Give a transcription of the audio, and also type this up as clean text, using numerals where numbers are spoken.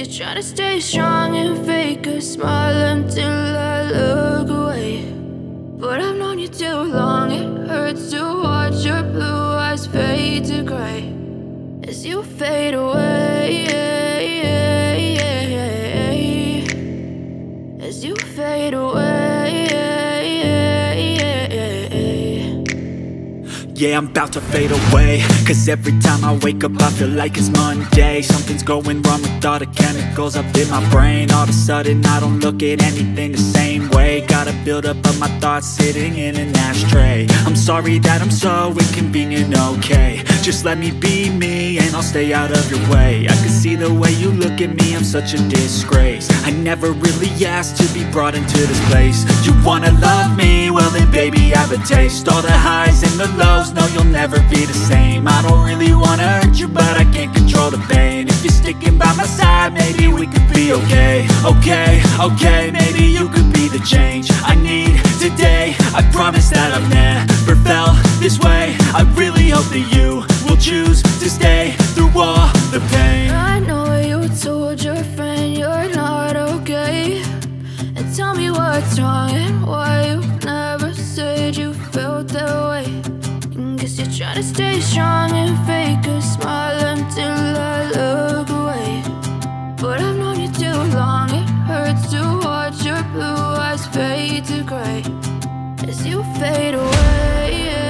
you're trying to stay strong and fake a smile until I look away. But I've known you too long, it hurts to watch your blue eyes fade to gray as you fade away, as you fade away. Yeah, I'm about to fade away, cause every time I wake up I feel like it's Monday. Something's going wrong with all the chemicals up in my brain. All of a sudden I don't look at anything the same way. Gotta build up of my thoughts sitting in an ashtray. I'm sorry that I'm so inconvenient, okay. Just let me be me and I'll stay out of your way. I can see the way you look at me, I'm such a disgrace. I never really asked to be brought into this place. You wanna love me? Well then baby, have a taste. All the highs and the lows, no, you'll never be the same. I don't really wanna hurt you, but I can't control the pain. If you're sticking by my side, maybe we could be okay. Okay, maybe you could be the change I need today. I promise that I've never felt this way. I really hope that you will choose to stay through all the pain. I know you told your friend you're not okay, and tell me what's wrong and why you never said you felt that way. Guess you're trying to stay strong and fake a smile until I look away. But I've known you too long, it hurts to watch your blue eyes fade to gray as you fade away.